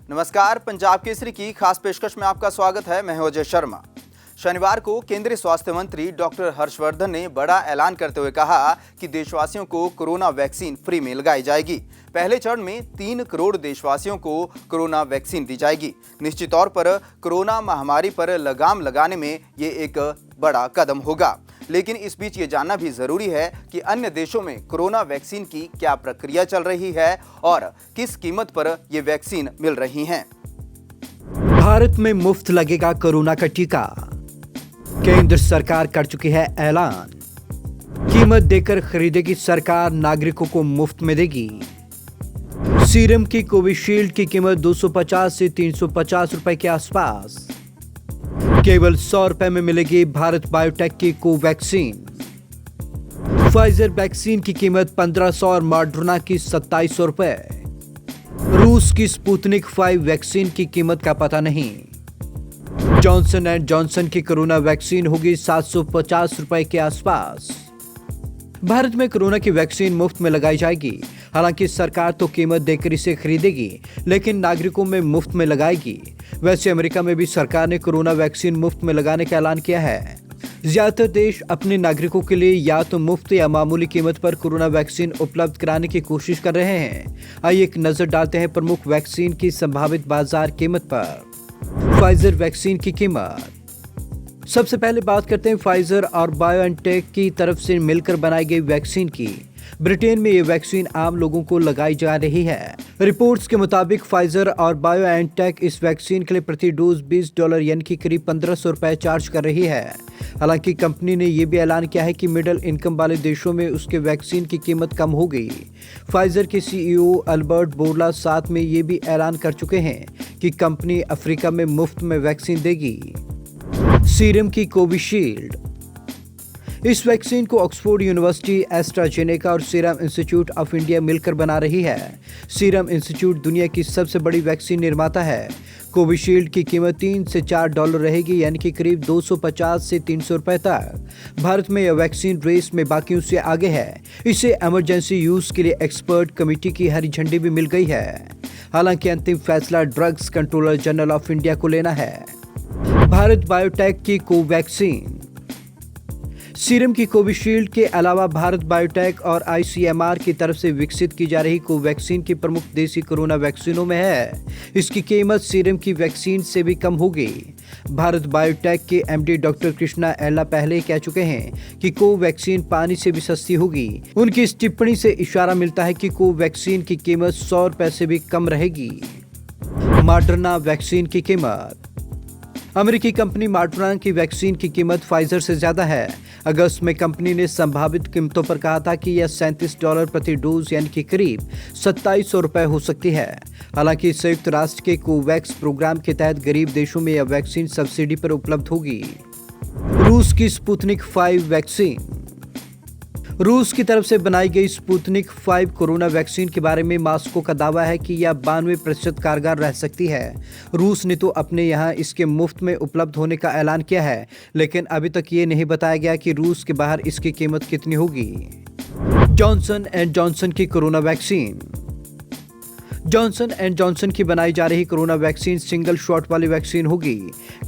नमस्कार, पंजाब केसरी की खास पेशकश में आपका स्वागत है। मैं हूं अजय शर्मा। शनिवार को केंद्रीय स्वास्थ्य मंत्री डॉक्टर हर्षवर्धन ने बड़ा ऐलान करते हुए कहा कि देशवासियों को कोरोना वैक्सीन फ्री में लगाई जाएगी। पहले चरण में 3 करोड़ देशवासियों को कोरोना वैक्सीन दी जाएगी। निश्चित तौर पर कोरोना महामारी पर लगाम लगाने में ये एक बड़ा कदम होगा। लेकिन इस बीच ये जानना भी जरूरी है कि अन्य देशों में कोरोना वैक्सीन की क्या प्रक्रिया चल रही है और किस कीमत पर ये वैक्सीन मिल रही हैं। भारत में मुफ्त लगेगा कोरोना का टीका। केंद्र सरकार कर चुकी है ऐलान। कीमत देकर खरीदेगी सरकार, नागरिकों को मुफ्त में देगी। सीरम की कोविशील्ड की कीमत 250 से 350 रुपए के आसपास। केवल 100 रुपए में मिलेगी भारत बायोटेक की कोवैक्सीन। फाइजर वैक्सीन की कीमत 1500 और मॉडर्ना की 2700 रुपए। रूस की स्पुतनिक 5 वैक्सीन की कीमत का पता नहीं। जॉनसन एंड जॉनसन की कोरोना वैक्सीन होगी 750 रुपए के आसपास। भारत में कोरोना की वैक्सीन मुफ्त में लगाई जाएगी। हालांकि सरकार तो कीमत देकर इसे खरीदेगी, लेकिन नागरिकों में मुफ्त में लगाएगी। वैसे अमेरिका में भी सरकार ने कोरोना वैक्सीन मुफ्त में लगाने का ऐलान किया है। ज्यादातर देश अपने नागरिकों के लिए या तो मुफ्त या मामूली कीमत पर कोरोना वैक्सीन उपलब्ध कराने की कोशिश कर रहे हैं। आइए एक नजर डालते हैं प्रमुख वैक्सीन की संभावित बाजार कीमत पर। फाइजर वैक्सीन की कीमत। सबसे पहले बात करते हैं फाइजर और बायोएनटेक की तरफ से मिलकर बनाई गई वैक्सीन की। ब्रिटेन में ये वैक्सीन आम लोगों को लगाई जा रही है। रिपोर्ट्स के मुताबिक फाइजर और बायोएनटेक इस वैक्सीन के लिए प्रति डोज $20 यानी कि करीब 1500 रुपए चार्ज कर रही है। हालांकि कंपनी ने यह भी ऐलान किया है कि मिडिल इनकम वाले देशों में उसके वैक्सीन की कीमत कम हो गई। फाइजर के सीईओ अल्बर्ट बोर्ला साथ में ये भी ऐलान कर चुके हैं कि कंपनी अफ्रीका में मुफ्त में वैक्सीन देगी। सीरम की कोविशील्ड। इस वैक्सीन को ऑक्सफोर्ड यूनिवर्सिटी, एस्ट्राजेनेका और सीरम इंस्टीट्यूट ऑफ इंडिया मिलकर बना रही है। सीरम इंस्टीट्यूट दुनिया की सबसे बड़ी वैक्सीन निर्माता है। कोविशील्ड की कीमत $3 से $4 रहेगी, यानी कि करीब 250 से 300 रुपए तक। भारत में यह वैक्सीन रेस में बाकियों से आगे है। इसे इमरजेंसी यूज के लिए एक्सपर्ट कमेटी की हरी झंडी भी मिल गई है। हालांकि अंतिम फैसला drugs controller general of India को लेना है। भारत बायोटेक की कोवैक्सीन। सीरम की कोविशील्ड के अलावा भारत बायोटेक और आईसीएमआर की तरफ से विकसित की जा रही कोवैक्सीन की प्रमुख देसी कोरोना वैक्सीनों में है। इसकी कीमत सीरम की वैक्सीन से भी कम होगी। भारत बायोटेक के एमडी डॉक्टर कृष्णा एल्ला पहले कह चुके हैं कि कोवैक्सीन पानी से भी सस्ती होगी। उनकी इस टिप्पणी से इशारा मिलता है कि कोवैक्सीन की कीमत 100 रुपए से भी कम रहेगी। मॉडर्ना वैक्सीन की कीमत। अमेरिकी कंपनी मॉडर्ना की वैक्सीन की कीमत फाइजर से ज्यादा है। अगस्त में कंपनी ने संभावित कीमतों पर कहा था कि यह $37 प्रति डोज यानी कि करीब 2700 रुपए हो सकती है। हालांकि संयुक्त राष्ट्र के कोवैक्स प्रोग्राम के तहत गरीब देशों में यह वैक्सीन सब्सिडी पर उपलब्ध होगी। रूस की स्पुतनिक 5 वैक्सीन। रूस की तरफ से बनाई गई स्पुतनिक 5 कोरोना वैक्सीन के बारे में मॉस्को का दावा है कि यह 92% कारगर रह सकती है। रूस ने तो अपने यहाँ इसके मुफ्त में उपलब्ध होने का ऐलान किया है, लेकिन अभी तक ये नहीं बताया गया कि रूस के बाहर इसकी कीमत कितनी होगी। जॉनसन एंड जॉनसन की corona vaccine. Johnson and Johnson की बनाई जा रही कोरोना वैक्सीन सिंगल शॉट वाली वैक्सीन होगी।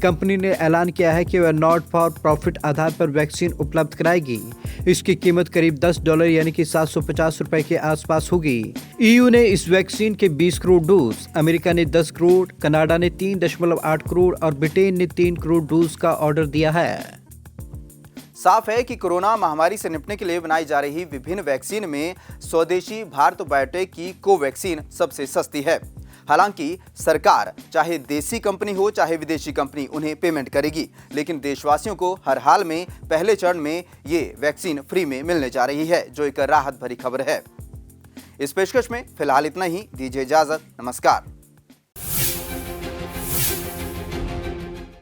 कंपनी ने ऐलान किया है कि वह नॉट फॉर प्रॉफिट आधार पर वैक्सीन उपलब्ध कराएगी। इसकी कीमत करीब $10 यानी कि 750 रुपए के आसपास होगी। ईयू ने इस वैक्सीन के 20 करोड़ डोज, अमेरिका ने 10 करोड़, कनाडा ने 3.8 करोड़ और ब्रिटेन ने 3 करोड़ डोज का ऑर्डर दिया है। साफ है कि कोरोना महामारी से निपटने के लिए बनाई जा रही विभिन्न वैक्सीन में स्वदेशी भारत बायोटेक की कोवैक्सीन सबसे सस्ती है। हालांकि सरकार चाहे देसी कंपनी हो चाहे विदेशी कंपनी उन्हें पेमेंट करेगी, लेकिन देशवासियों को हर हाल में पहले चरण में ये वैक्सीन फ्री में मिलने जा रही है, जो एक राहत भरी खबर है। इस पेशकश में फिलहाल इतना ही। दीजिए इजाजत। नमस्कार।